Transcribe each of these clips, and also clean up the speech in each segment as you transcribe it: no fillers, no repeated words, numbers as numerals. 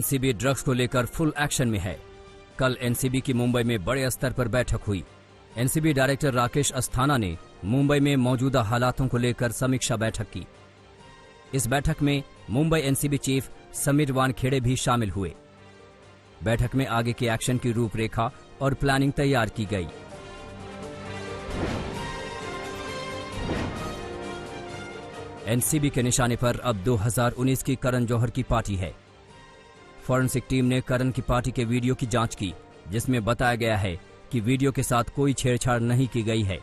NCB drugs को लेकर full action में है। कल एनसीबी की मुंबई में बड़े स्तर पर बैठक हुई। एनसीबी डायरेक्टर राकेश अस्थाना ने मुंबई में मौजूदा हालातों को लेकर समीक्षा बैठक की। इस बैठक में मुंबई एनसीबी चीफ समीर वानखेड़े भी शामिल हुए। बैठक में आगे के एक्शन की रूपरेखा और प्लानिंग तैयार की गई। एनसीबी के निशाने पर अब 2019 की करण जौहर की पार्टी है। फॉरेंसिक टीम ने करण की पार्टी के वीडियो की जांच की, जिसमें बताया गया है कि वीडियो के साथ कोई छेड़छाड़ नहीं की गई है।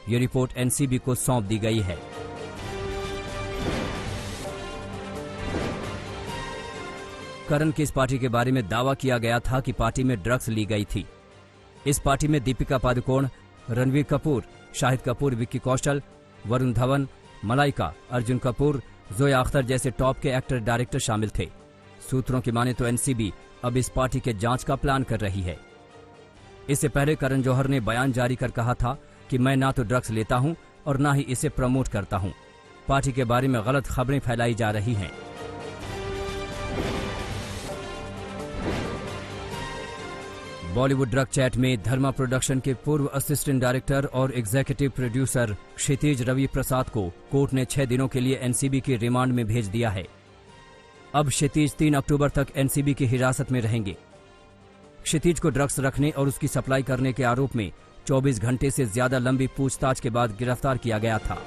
ये रिपोर्ट एनसीबी को सौंप दी गई है। करण की इस पार्टी के बारे में दावा किया गया था कि पार्टी में ड्रग्स ली गई थी। इस पार्टी में दीपिका पादुकोण, रणवीर कपूर, शाहिद कपूर, विक्की कौशल, वरुण धवन, मलाइका, अर्जुन कपूर, जोया अख्तर जैसे टॉप के एक्टर डायरेक्टर शामिल थे। सूत्रों की माने तो एनसीबी अब इस पार्टी के जांच का प्लान कर रही है। इससे पहले करण जौहर ने बयान जारी कर कहा था कि मैं ना तो ड्रग्स लेता हूं और ना ही इसे प्रमोट करता हूं। पार्टी के बारे में गलत खबरें फैलाई जा रही हैं। बॉलीवुड ड्रग चैट में धर्मा प्रोडक्शन के पूर्व असिस्टेंट डायरेक्टर और एग्जीक्यूटिव प्रोड्यूसर क्षितिज रवि प्रसाद को कोर्ट ने 6 दिनों के लिए एनसीबी की रिमांड में भेज दिया है। अब क्षितिज 3 अक्टूबर तक एनसीबी की हिरासत में रहेंगे। क्षितिज को ड्रग्स रखने और उसकी सप्लाई करने के आरोप में 24 घंटे से ज्यादा लंबी पूछताछ के बाद गिरफ्तार किया गया था।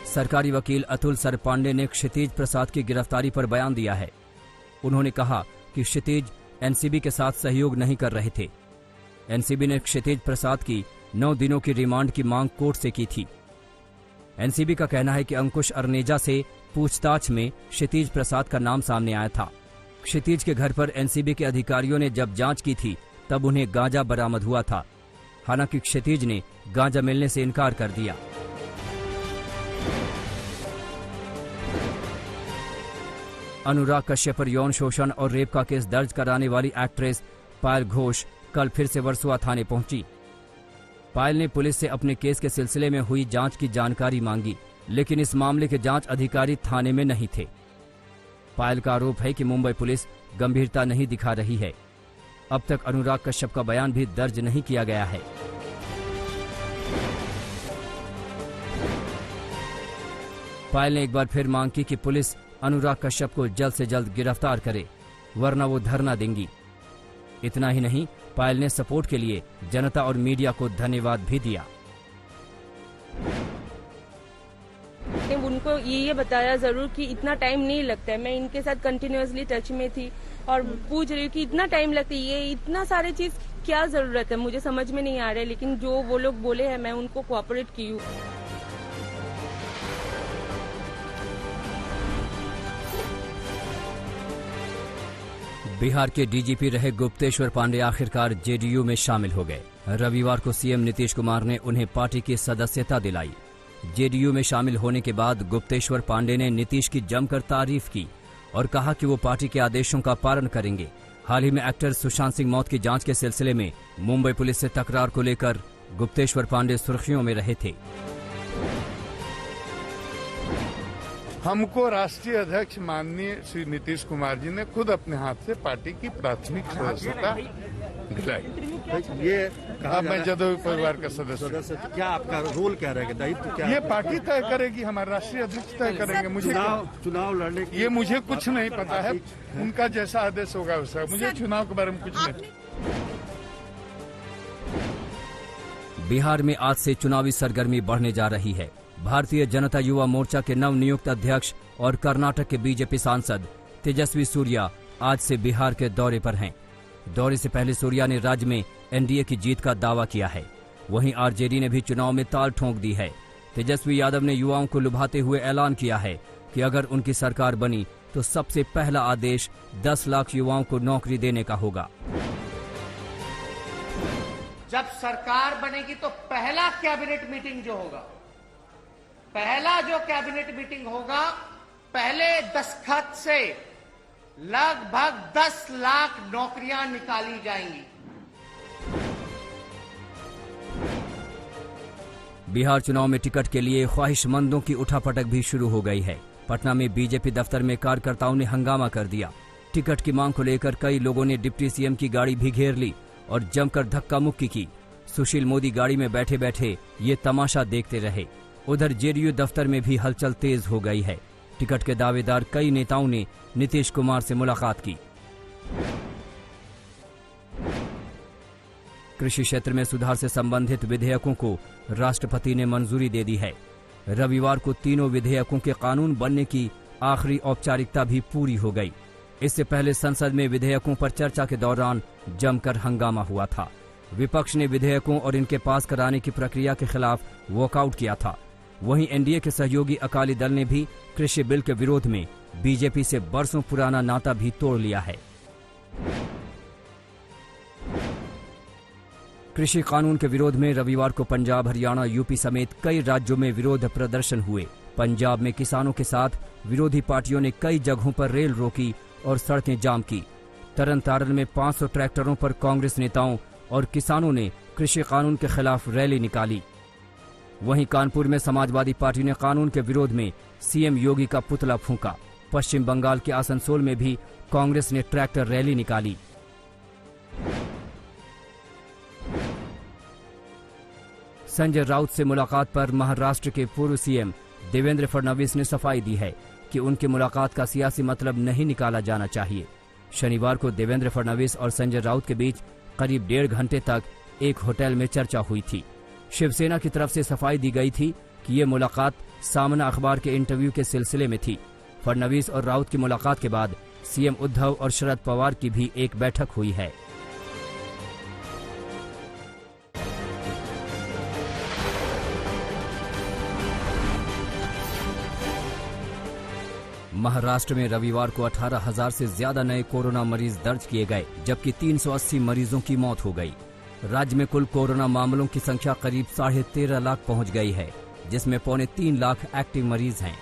सरकारी वकील अतुल सरपांडे ने क्षितिज प्रसाद की गिरफ्तारी पर बयान दिया है। उन्होंने कहा कि क्षितिज एनसीबी के साथ सहयोग नहीं कर रहे थे। एनसीबी ने क्षितिज प्रसाद की 9 दिनों की रिमांड की मांग कोर्ट से की थी। एनसीबी का कहना है कि अंकुश अरनेजा से पूछताछ में क्षितिज प्रसाद का नाम सामने आया था। क्षितिज के घर पर एनसीबी के अधिकारियों ने जब जांच की थी तब उन्हें गांजा बरामद हुआ था। हालांकि क्षितिज ने गांजा मिलने से इनकार कर दिया। अनुराग कश्यप पर यौन शोषण और रेप का केस दर्ज कराने वाली एक्ट्रेस पायल घोष कल फिर से वर्सोवा थाने पहुंची। पायल ने पुलिस से अपने केस के सिलसिले में हुई जांच की जानकारी मांगी, लेकिन इस मामले के जांच अधिकारी थाने में नहीं थे। पायल का आरोप है कि मुंबई पुलिस गंभीरता नहीं दिखा रही है। अब तक अनुराग कश्यप का बयान भी दर्ज नहीं किया गया है। पायल ने एक बार फिर मांग की कि पुलिस अनुराग कश्यप को जल्द से जल्द गिरफ्तार करे, वरना वो धरना देंगी। इतना ही नहीं, पायल ने सपोर्ट के लिए जनता और मीडिया को धन्यवाद भी दिया। उनको ये बताया जरूर कि इतना टाइम नहीं लगता है। मैं इनके साथ कंटिन्यूअसली टच में थी और पूछ रही हूँ कि इतना टाइम लगता है, ये इतना सारे चीज क्या जरूरत है, मुझे समझ में नहीं आ रहा है। लेकिन जो वो लोग बोले हैं मैं उनको कोऑपरेट की हूँ। बिहार के डीजीपी रहे गुप्तेश्वर पांडे आखिरकार जेडीयू में शामिल हो गए। रविवार को सीएम नीतीश कुमार ने उन्हें पार्टी की सदस्यता दिलाई। जेडीयू में शामिल होने के बाद गुप्तेश्वर पांडे ने नीतीश की जमकर तारीफ की और कहा कि वो पार्टी के आदेशों का पालन करेंगे। हाल ही में एक्टर सुशांत सिंह मौत की जांच के सिलसिले में मुंबई पुलिस से तकरार को लेकर गुप्तेश्वर पांडे सुर्खियों में रहे थे। हमको राष्ट्रीय अध्यक्ष माननीय श्री नीतीश कुमार जी ने खुद अपने हाथ से पार्टी की प्राथमिक सदस्यता दिलाई। ये कहा मैं जदयू परिवार का सदस्य। क्या आपका रोल क्या रहेगा, दायित्व क्या? ये पार्टी तय करेगी, हमारे राष्ट्रीय अध्यक्ष तय करेंगे। मुझे चुनाव लड़ने ये मुझे कुछ नहीं पता है, उनका जैसा आदेश होगा वैसा। मुझे चुनाव के बारे में कुछ नहीं। बिहार में आज से चुनावी सरगर्मी बढ़ने जा रही है। भारतीय जनता युवा मोर्चा के नवनियुक्त अध्यक्ष और कर्नाटक के बीजेपी सांसद तेजस्वी सूर्या आज से बिहार के दौरे पर हैं। दौरे से पहले सूर्या ने राज्य में एनडीए की जीत का दावा किया है। वहीं आरजेडी ने भी चुनाव में ताल ठोंक दी है। तेजस्वी यादव ने युवाओं को लुभाते हुए ऐलान किया है कि अगर उनकी सरकार बनी तो सबसे पहला आदेश 10 लाख युवाओं को नौकरी देने का होगा। जब सरकार बनेगी तो पहला कैबिनेट मीटिंग जो होगा, पहला जो कैबिनेट मीटिंग होगा, पहले दस्तखत से लगभग 10 लाख नौकरियां निकाली जाएंगी। बिहार चुनाव में टिकट के लिए ख्वाहिशमंदों की उठापटक भी शुरू हो गई है। पटना में बीजेपी दफ्तर में कार्यकर्ताओं ने हंगामा कर दिया। टिकट की मांग को लेकर कई लोगों ने डिप्टी सीएम की गाड़ी भी घेर ली और जमकर धक्का मुक्की की। सुशील मोदी गाड़ी में बैठे बैठे ये तमाशा देखते रहे। उधर जेडीयू दफ्तर में भी हलचल तेज हो गई है। टिकट के दावेदार कई नेताओं ने नीतीश कुमार से मुलाकात की। कृषि क्षेत्र में सुधार से संबंधित विधेयकों को राष्ट्रपति ने मंजूरी दे दी है। रविवार को तीनों विधेयकों के कानून बनने की आखिरी औपचारिकता भी पूरी हो गई। इससे पहले संसद में विधेयकों पर चर्चा के दौरान जमकर हंगामा हुआ था। विपक्ष ने विधेयकों और इनके पास कराने की प्रक्रिया के खिलाफ वॉकआउट किया था। वहीं एनडीए के सहयोगी अकाली दल ने भी कृषि बिल के विरोध में बीजेपी से बरसों पुराना नाता भी तोड़ लिया है। कृषि कानून के विरोध में रविवार को पंजाब, हरियाणा, यूपी समेत कई राज्यों में विरोध प्रदर्शन हुए। पंजाब में किसानों के साथ विरोधी पार्टियों ने कई जगहों पर रेल रोकी और सड़कें जाम की। तरन तारन में 500 ट्रैक्टरों पर कांग्रेस नेताओं और किसानों ने कृषि कानून के खिलाफ रैली निकाली। वहीं कानपुर में समाजवादी पार्टी ने कानून के विरोध में सीएम योगी का पुतला फूंका। पश्चिम बंगाल के आसनसोल में भी कांग्रेस ने ट्रैक्टर रैली निकाली। संजय राउत से मुलाकात पर महाराष्ट्र के पूर्व सीएम देवेंद्र फडणवीस ने सफाई दी है कि उनकी मुलाकात का सियासी मतलब नहीं निकाला जाना चाहिए। शनिवार को देवेंद्र फडणवीस और संजय राउत के बीच करीब 1.5 घंटे तक एक होटल में चर्चा हुई थी। शिवसेना की तरफ से सफाई दी गई थी कि ये मुलाकात सामना अखबार के इंटरव्यू के सिलसिले में थी। फडणवीस और राउत की मुलाकात के बाद सीएम उद्धव और शरद पवार की भी एक बैठक हुई है। महाराष्ट्र में रविवार को 18,000 से ज्यादा नए कोरोना मरीज दर्ज किए गए, जबकि 380 मरीजों की मौत हो गई। राज्य में कुल कोरोना मामलों की संख्या करीब 13.5 लाख पहुंच गई है, जिसमें 3.25 लाख एक्टिव मरीज हैं।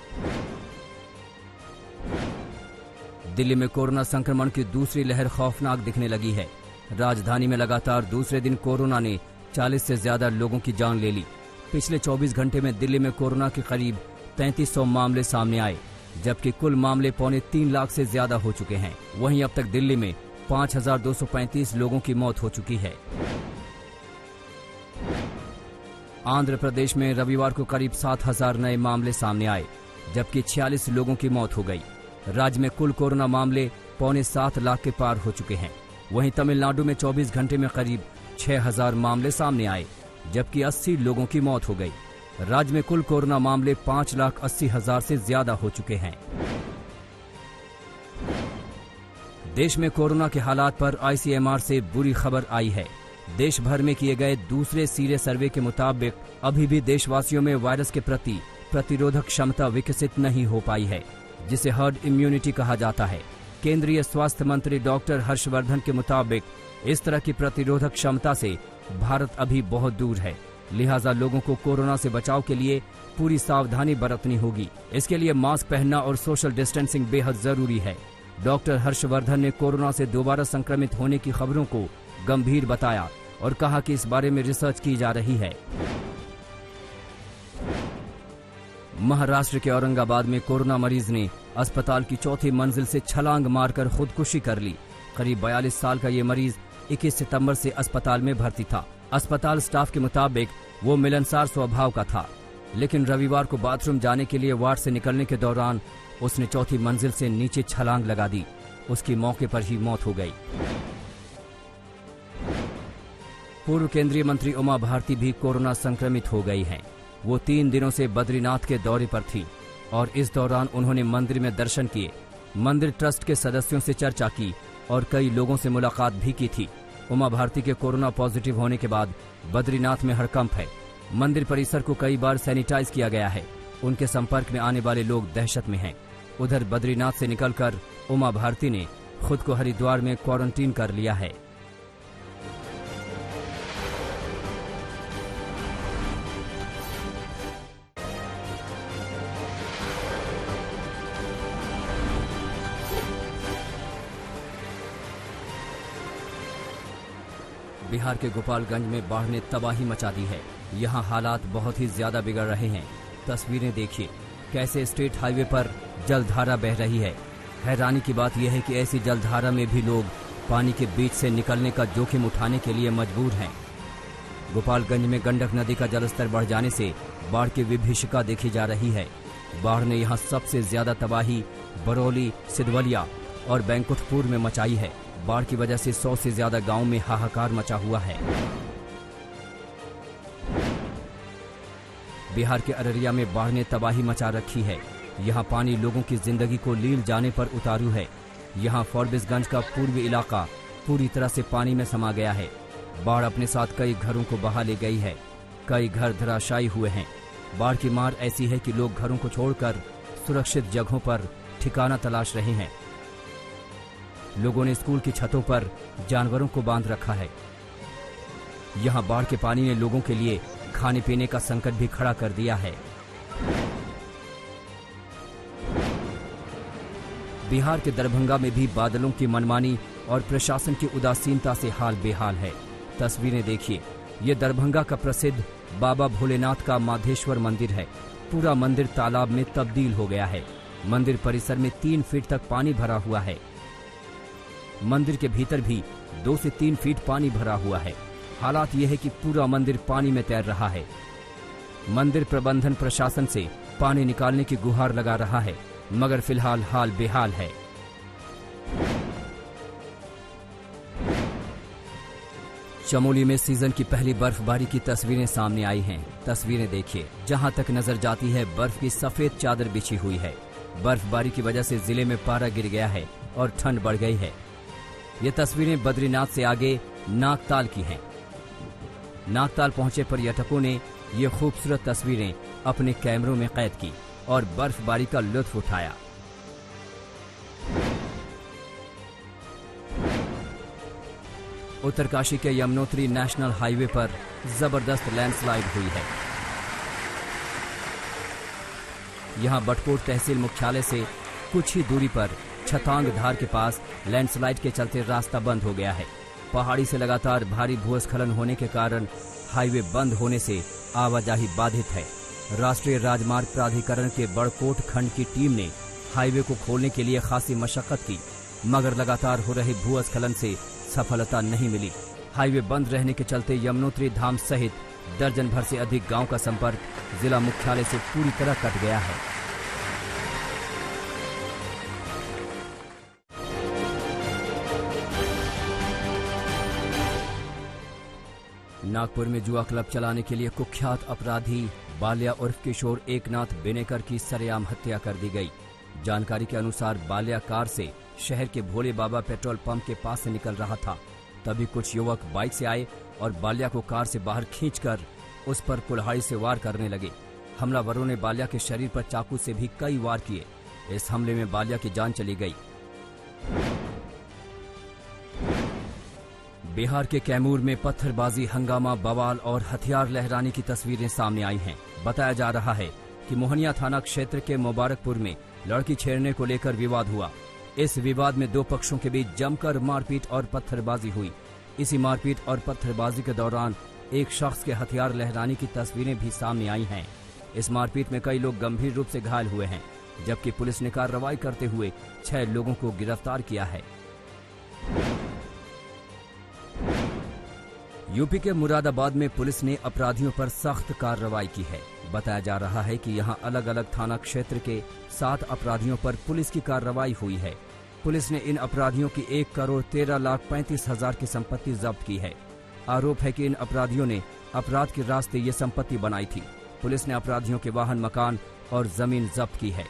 दिल्ली में कोरोना संक्रमण की दूसरी लहर खौफनाक दिखने लगी है। राजधानी में लगातार दूसरे दिन कोरोना ने 40 से ज्यादा लोगों की जान ले ली। पिछले 24 घंटे में दिल्ली में कोरोना के करीब 3300 मामले सामने आए, जबकि कुल मामले 3.25 लाख से ज्यादा हो चुके हैं। वहीं अब तक दिल्ली में 5,235 लोगों की मौत हो चुकी है। आंध्र प्रदेश में रविवार को करीब 7,000 नए मामले सामने आए, जबकि 46 लोगों की मौत हो गई। राज्य में कुल कोरोना मामले 7.25 लाख के पार हो चुके हैं। वहीं तमिलनाडु में 24 घंटे में करीब 6,000 मामले सामने आए, जबकि 80 लोगों की मौत हो गई। राज्य में कुल कोरोना मामले 5,80,000 से ज्यादा हो चुके हैं। देश में कोरोना के हालात पर आईसीएमआर से बुरी खबर आई है। देश भर में किए गए दूसरे सीरे सर्वे के मुताबिक अभी भी देशवासियों में वायरस के प्रति प्रतिरोधक क्षमता विकसित नहीं हो पाई है, जिसे हर्ड इम्यूनिटी कहा जाता है। केंद्रीय स्वास्थ्य मंत्री डॉक्टर हर्षवर्धन के मुताबिक इस तरह की प्रतिरोधक क्षमता से भारत अभी बहुत दूर है। लिहाजा लोगों को कोरोना से बचाव के लिए पूरी सावधानी बरतनी होगी। इसके लिए मास्क पहनना और सोशल डिस्टेंसिंग बेहद जरूरी है। डॉक्टर हर्षवर्धन ने कोरोना से दोबारा संक्रमित होने की खबरों को गंभीर बताया और कहा कि इस बारे में रिसर्च की जा रही है। महाराष्ट्र के औरंगाबाद में कोरोना मरीज ने अस्पताल की 4थी मंजिल से छलांग मारकर खुदकुशी कर ली। करीब 42 साल का ये मरीज 21 सितंबर से अस्पताल में भर्ती था। अस्पताल स्टाफ के मुताबिक वो मिलनसार स्वभाव का था, लेकिन रविवार को बाथरूम जाने के लिए वार्ड से निकलने के दौरान उसने 4थी मंजिल से नीचे छलांग लगा दी। उसकी मौके पर ही मौत हो गई। पूर्व केंद्रीय मंत्री उमा भारती भी कोरोना संक्रमित हो गई हैं। वो 3 दिनों से बद्रीनाथ के दौरे पर थी और इस दौरान उन्होंने मंदिर में दर्शन किए, मंदिर ट्रस्ट के सदस्यों से चर्चा की और कई लोगों से मुलाकात भी की थी। उमा भारती के कोरोना पॉजिटिव होने के बाद बद्रीनाथ में हड़कंप है। मंदिर परिसर को कई बार सैनिटाइज किया गया है। उनके संपर्क में आने वाले लोग दहशत में हैं। उधर बद्रीनाथ से निकलकर उमा भारती ने खुद को हरिद्वार में क्वारंटीन कर लिया है। बिहार के गोपालगंज में बाढ़ ने तबाही मचा दी है। यहाँ हालात बहुत ही ज्यादा बिगड़ रहे हैं। तस्वीरें देखिए, कैसे स्टेट हाईवे पर जलधारा बह रही है। हैरानी की बात यह है कि ऐसी जलधारा में भी लोग पानी के बीच से निकलने का जोखिम उठाने के लिए मजबूर हैं। गोपालगंज में गंडक नदी का जलस्तर बढ़ जाने से बाढ़ की विभीषिका देखी जा रही है। बाढ़ ने यहाँ सबसे ज्यादा तबाही बरौली, सिद्धवलिया और बैंकुठपुर में मचाई है। बाढ़ की वजह से 100 से ज्यादा गांव में हाहाकार मचा हुआ है। बिहार के अररिया में बाढ़ ने तबाही मचा रखी है। यहाँ पानी लोगों की जिंदगी को लील जाने पर उतारू है। यहाँ फॉरबिसगंज का पूर्वी इलाका पूरी तरह से पानी में समा गया है। बाढ़ अपने साथ कई घरों को बहा ले गई है। कई घर धराशायी हुए हैं। बाढ़ की मार ऐसी है कि लोग घरों को छोड़कर सुरक्षित जगहों पर ठिकाना तलाश रहे हैं। लोगों ने स्कूल की छतों पर जानवरों को बांध रखा है। यहाँ बाढ़ के पानी ने लोगों के लिए खाने पीने का संकट भी खड़ा कर दिया है। बिहार के दरभंगा में भी बादलों की मनमानी और प्रशासन की उदासीनता से हाल बेहाल है। तस्वीरें देखिए, ये दरभंगा का प्रसिद्ध बाबा भोलेनाथ का माधेश्वर मंदिर है। पूरा मंदिर तालाब में तब्दील हो गया है। मंदिर परिसर में 3 फीट तक पानी भरा हुआ है। मंदिर के भीतर भी 2 से 3 फीट पानी भरा हुआ है। हालात यह है कि पूरा मंदिर पानी में तैर रहा है। मंदिर प्रबंधन प्रशासन से पानी निकालने की गुहार लगा रहा है, मगर फिलहाल हाल बेहाल है। चमोली में सीजन की पहली बर्फबारी की तस्वीरें सामने आई हैं। तस्वीरें देखिए, जहां तक नजर जाती है बर्फ की सफेद चादर बिछी हुई है। बर्फबारी की वजह से जिले में पारा गिर गया है और ठंड बढ़ गई है। ये तस्वीरें बद्रीनाथ से आगे नागताल की हैं। नागताल पहुंचे पर्यटकों ने ये खूबसूरत तस्वीरें अपने कैमरों में कैद की और बर्फबारी का लुत्फ उठाया। उत्तरकाशी के यमुनोत्री नेशनल हाईवे पर जबरदस्त लैंडस्लाइड हुई है। यहां बटकोट तहसील मुख्यालय से कुछ ही दूरी पर छतांग धार के पास लैंडस्लाइड के चलते रास्ता बंद हो गया है। पहाड़ी से लगातार भारी भूस्खलन होने के कारण हाईवे बंद होने से आवाजाही बाधित है। राष्ट्रीय राजमार्ग प्राधिकरण के बड़कोट खंड की टीम ने हाईवे को खोलने के लिए खासी मशक्कत की, मगर लगातार हो रहे भूस्खलन से सफलता नहीं मिली। हाईवे बंद रहने के चलते यमुनोत्री धाम सहित दर्जन भर से अधिक गांव का संपर्क जिला मुख्यालय से पूरी तरह कट गया है। नागपुर में जुआ क्लब चलाने के लिए कुख्यात अपराधी बाल्या उर्फ किशोर एकनाथ बेनेकर की सरेआम हत्या कर दी गई। जानकारी के अनुसार बाल्या कार से शहर के भोले बाबा पेट्रोल पंप के पास से निकल रहा था। तभी कुछ युवक बाइक से आए और बाल्या को कार से बाहर खींचकर उस पर कुल्हाड़ी से वार करने लगे। हमलावरों ने बाल्या के शरीर पर चाकू से भी कई वार किए। इस हमले में बाल्या की जान चली गई। बिहार के कैमूर में पत्थरबाजी, हंगामा, बवाल और हथियार लहराने की तस्वीरें सामने आई हैं। बताया जा रहा है कि मोहनिया थाना क्षेत्र के मुबारकपुर में लड़की छेड़ने को लेकर विवाद हुआ। इस विवाद में 2 पक्षों के बीच जमकर मारपीट और पत्थरबाजी हुई। इसी मारपीट और पत्थरबाजी के दौरान एक शख्स के हथियार लहराने की तस्वीरें भी सामने आई हैं। इस मारपीट में कई लोग गंभीर रूप से घायल हुए हैं, जबकि पुलिस ने कार्रवाई करते हुए 6 लोगों को गिरफ्तार किया है। यूपी के मुरादाबाद में पुलिस ने अपराधियों पर सख्त कार्रवाई की है। बताया जा रहा है कि यहां अलग अलग थाना क्षेत्र के 7 अपराधियों पर पुलिस की कार्रवाई हुई है। पुलिस ने इन अपराधियों की 1,13,35,000 की संपत्ति जब्त की है। आरोप है कि इन अपराधियों ने अपराध के रास्ते ये संपत्ति बनाई थी। पुलिस ने अपराधियों के वाहन, मकान और जमीन जब्त की है।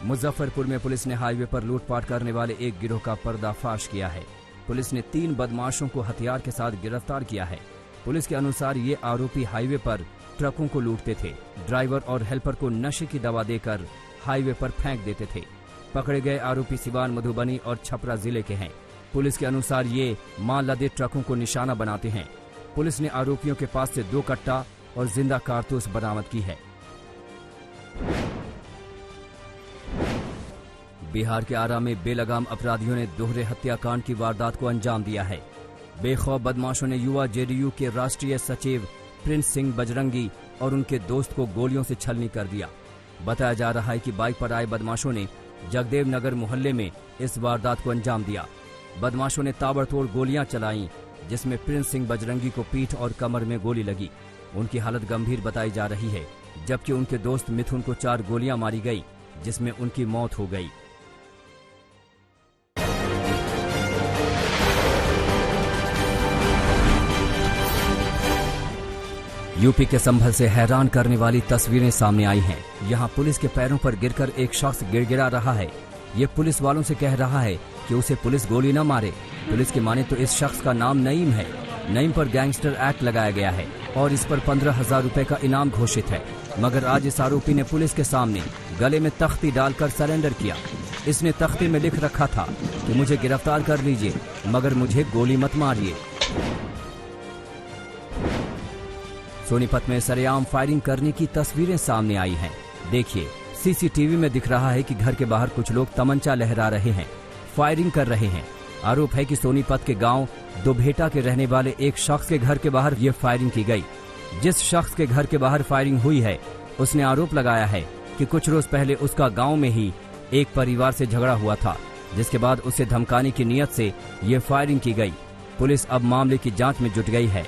मुजफ्फरपुर में पुलिस ने हाईवे पर लूटपाट करने वाले एक गिरोह का पर्दाफाश किया है। पुलिस ने 3 बदमाशों को हथियार के साथ गिरफ्तार किया है। पुलिस के अनुसार ये आरोपी हाईवे पर ट्रकों को लूटते थे। ड्राइवर और हेल्पर को नशे की दवा देकर हाईवे पर फेंक देते थे। पकड़े गए आरोपी सिवान, मधुबनी और छपरा जिले के हैं। पुलिस के अनुसार ये माल लदे ट्रकों को निशाना बनाते हैं। पुलिस ने आरोपियों के पास से 2 कट्टा और जिंदा कारतूस बरामद की है। बिहार के आरा में बेलगाम अपराधियों ने दोहरे हत्याकांड की वारदात को अंजाम दिया है। बेखौफ बदमाशों ने युवा जेडीयू के राष्ट्रीय सचिव प्रिंस सिंह बजरंगी और उनके दोस्त को गोलियों से छलनी कर दिया। बताया जा रहा है कि बाइक पर आए बदमाशों ने जगदेव नगर मोहल्ले में इस वारदात को अंजाम दिया। बदमाशों ने ताबड़तोड़ गोलियां चलाईं, जिसमें प्रिंस सिंह बजरंगी को पीठ और कमर में गोली लगी। उनकी हालत गंभीर बताई जा रही है, जबकि उनके दोस्त मिथुन को 4 गोलियां मारी गई, जिसमें उनकी मौत हो गई। यूपी के संभल से हैरान करने वाली तस्वीरें सामने आई हैं। यहाँ पुलिस के पैरों पर गिरकर एक शख्स गिड़गिड़ा रहा है। ये पुलिस वालों से कह रहा है कि उसे पुलिस गोली न मारे। पुलिस की माने तो इस शख्स का नाम नईम है। नईम पर गैंगस्टर एक्ट लगाया गया है और इस पर 15,000 रुपए का इनाम घोषित है। मगर आज इस आरोपी ने पुलिस के सामने गले में तख्ती डालकर सरेंडर किया। इसने तख्ती में लिख रखा था कि मुझे गिरफ्तार कर लीजिए, मगर मुझे गोली मत मारिए। सोनीपत में सरेआम फायरिंग करने की तस्वीरें सामने आई हैं। देखिए, सीसीटीवी में दिख रहा है कि घर के बाहर कुछ लोग तमंचा लहरा रहे हैं, फायरिंग कर रहे हैं। आरोप है कि सोनीपत के गांव दोभेटा के रहने वाले एक शख्स के घर के बाहर ये फायरिंग की गई। जिस शख्स के घर के बाहर फायरिंग हुई है, उसने आरोप लगाया है कि कुछ रोज पहले उसका गांव में ही एक परिवार से झगड़ा हुआ था, जिसके बाद उसे धमकाने की नीयत से ये फायरिंग की गई। पुलिस अब मामले की जांच में जुट गई है।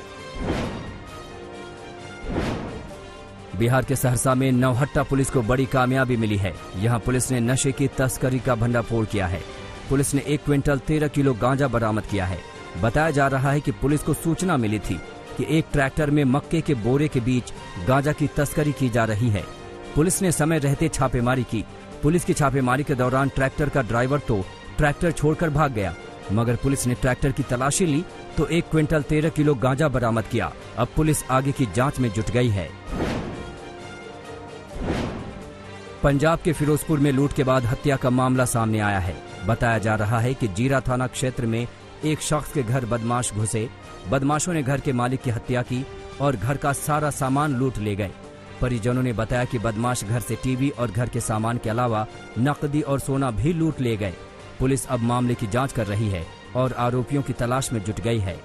बिहार के सहरसा में नौहट्टा पुलिस को बड़ी कामयाबी मिली है। यहां पुलिस ने नशे की तस्करी का भंडाफोड़ किया है। पुलिस ने 1 क्विंटल 13 किलो गांजा बरामद किया है। बताया जा रहा है कि पुलिस को सूचना मिली थी कि एक ट्रैक्टर में मक्के के बोरे के बीच गांजा की तस्करी की जा रही है। पुलिस ने समय रहते छापेमारी की। पुलिस की छापेमारी के दौरान ट्रैक्टर का ड्राइवर तो ट्रैक्टर छोड़कर भाग गया, मगर पुलिस ने ट्रैक्टर की तलाशी ली तो 1 क्विंटल 13 किलो गांजा बरामद किया। अब पुलिस आगे की जांच में जुट गई है। पंजाब के फिरोजपुर में लूट के बाद हत्या का मामला सामने आया है। बताया जा रहा है कि जीरा थाना क्षेत्र में एक शख्स के घर बदमाश घुसे। बदमाशों ने घर के मालिक की हत्या की और घर का सारा सामान लूट ले गए। परिजनों ने बताया कि बदमाश घर से टीवी और घर के सामान के अलावा नकदी और सोना भी लूट ले गए। पुलिस अब मामले की जांच कर रही है और आरोपियों की तलाश में जुट गई है।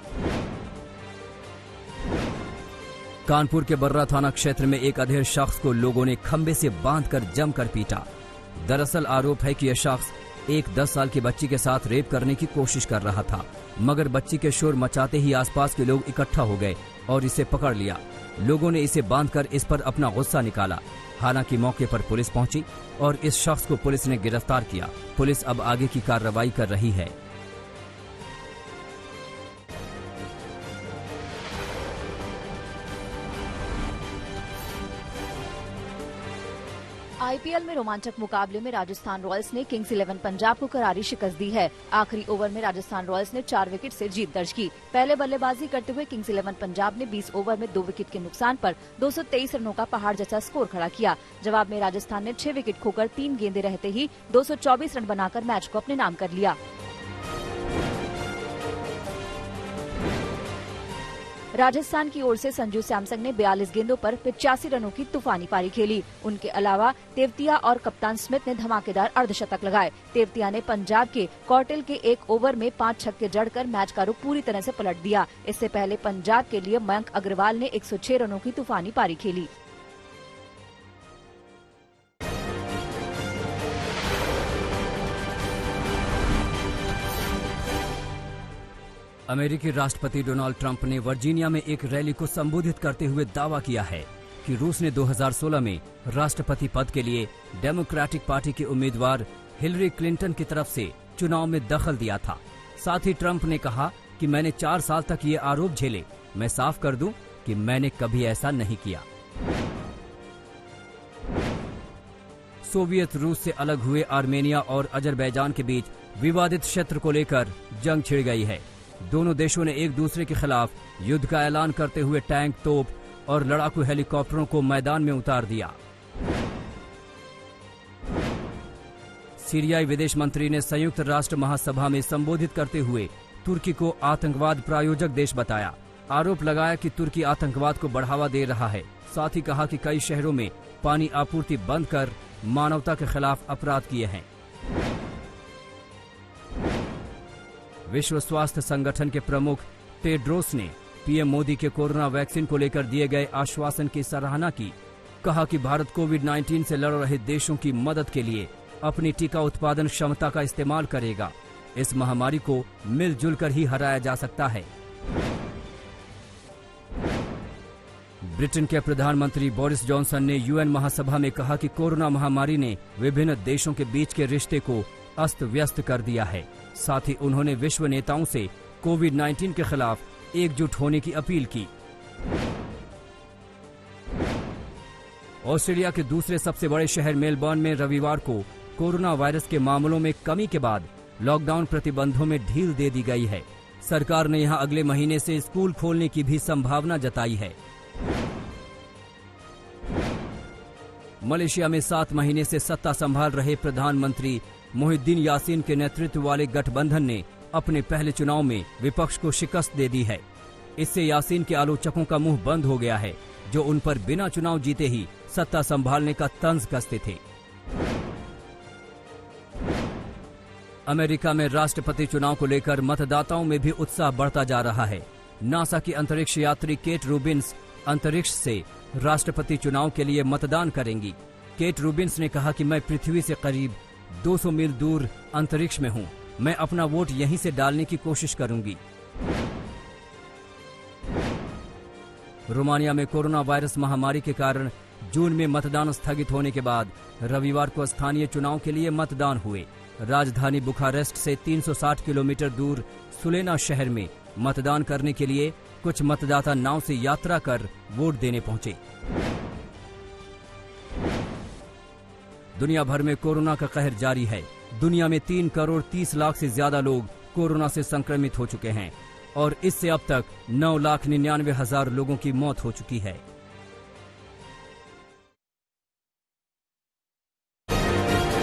कानपुर के बर्रा थाना क्षेत्र में एक अधेड़ शख्स को लोगों ने खंबे से बांधकर जमकर पीटा। दरअसल आरोप है कि यह शख्स एक 10 साल की बच्ची के साथ रेप करने की कोशिश कर रहा था, मगर बच्ची के शोर मचाते ही आसपास के लोग इकट्ठा हो गए और इसे पकड़ लिया। लोगों ने इसे बांधकर इस पर अपना गुस्सा निकाला। हालांकि मौके पर पुलिस पहुंची और इस शख्स को पुलिस ने गिरफ्तार किया। पुलिस अब आगे की कार्रवाई कर रही है। आईपीएल में रोमांचक मुकाबले में राजस्थान रॉयल्स ने किंग्स 11 पंजाब को करारी शिकस्त दी है। आखिरी ओवर में राजस्थान रॉयल्स ने 4 विकेट से जीत दर्ज की। पहले बल्लेबाजी करते हुए किंग्स 11 पंजाब ने 20 ओवर में 2 विकेट के नुकसान पर 223 रनों का पहाड़ जैसा स्कोर खड़ा किया। जवाब में राजस्थान ने 6 विकेट खोकर 3 गेंदें रहते ही 224 रन बनाकर मैच को अपने नाम कर लिया। राजस्थान की ओर से संजू सैमसन ने 42 गेंदों पर 85 रनों की तूफानी पारी खेली। उनके अलावा तेवतिया और कप्तान स्मिथ ने धमाकेदार अर्धशतक लगाए। तेवतिया ने पंजाब के कॉर्टेल के 1 ओवर में 5 छक्के जड़कर मैच का रुख पूरी तरह से पलट दिया। इससे पहले पंजाब के लिए मयंक अग्रवाल ने 106 रनों की तूफानी पारी खेली। अमेरिकी राष्ट्रपति डोनाल्ड ट्रंप ने वर्जीनिया में एक रैली को संबोधित करते हुए दावा किया है कि रूस ने 2016 में राष्ट्रपति पद के लिए डेमोक्रेटिक पार्टी के उम्मीदवार हिलरी क्लिंटन की तरफ से चुनाव में दखल दिया था। साथ ही ट्रंप ने कहा कि मैंने 4 साल तक ये आरोप झेले। मैं साफ कर दूं कि मैंने कभी ऐसा नहीं किया। सोवियत रूस से अलग हुए आर्मेनिया और अजरबैजान के बीच विवादित क्षेत्र को लेकर जंग छिड़ गई है। दोनों देशों ने एक दूसरे के खिलाफ युद्ध का ऐलान करते हुए टैंक, तोप और लड़ाकू हेलीकॉप्टरों को मैदान में उतार दिया। सीरियाई विदेश मंत्री ने संयुक्त राष्ट्र महासभा में संबोधित करते हुए तुर्की को आतंकवाद प्रायोजक देश बताया। आरोप लगाया कि तुर्की आतंकवाद को बढ़ावा दे रहा है। साथ ही कहा कि कई शहरों में पानी आपूर्ति बंद कर मानवता के खिलाफ अपराध किए हैं। विश्व स्वास्थ्य संगठन के प्रमुख टेड्रोस ने पीएम मोदी के कोरोना वैक्सीन को लेकर दिए गए आश्वासन की सराहना की। कहा कि भारत कोविड-19 से लड़ रहे देशों की मदद के लिए अपनी टीका उत्पादन क्षमता का इस्तेमाल करेगा। इस महामारी को मिलजुल कर ही हराया जा सकता है। ब्रिटेन के प्रधानमंत्री बोरिस जॉनसन ने यूएन महासभा में कहा कि कोरोना महामारी ने विभिन्न देशों के बीच के रिश्ते को अस्त व्यस्त कर दिया है। साथ ही उन्होंने विश्व नेताओं से कोविड-19 के खिलाफ एकजुट होने की अपील की। ऑस्ट्रेलिया के दूसरे सबसे बड़े शहर मेलबर्न में रविवार को कोरोना वायरस के मामलों में कमी के बाद लॉकडाउन प्रतिबंधों में ढील दे दी गई है। सरकार ने यहां अगले महीने से स्कूल खोलने की भी संभावना जताई है। मलेशिया में 7 महीने से सत्ता संभाल रहे प्रधानमंत्री मोहिद्दीन यासीन के नेतृत्व वाले गठबंधन ने अपने पहले चुनाव में विपक्ष को शिकस्त दे दी है। इससे यासीन के आलोचकों का मुंह बंद हो गया है, जो उन पर बिना चुनाव जीते ही सत्ता संभालने का तंज कसते थे। अमेरिका में राष्ट्रपति चुनाव को लेकर मतदाताओं में भी उत्साह बढ़ता जा रहा है। नासा की अंतरिक्ष यात्री केट रूबिन्स अंतरिक्ष से राष्ट्रपति चुनाव के लिए मतदान करेंगी। केट रूबिन्स ने कहा कि मैं पृथ्वी से करीब 200 मील दूर अंतरिक्ष में हूं। मैं अपना वोट यहीं से डालने की कोशिश करूंगी। रोमानिया में कोरोना वायरस महामारी के कारण जून में मतदान स्थगित होने के बाद रविवार को स्थानीय चुनाव के लिए मतदान हुए। राजधानी बुखारेस्ट से 360 किलोमीटर दूर सुलेना शहर में मतदान करने के लिए कुछ मतदाता नाव से यात्रा कर वोट देने पहुंचे। दुनिया भर में कोरोना का कहर जारी है। दुनिया में 3 करोड़ 30 लाख से ज्यादा लोग कोरोना से संक्रमित हो चुके हैं और इससे अब तक 9,99,000 लोगों की मौत हो चुकी है।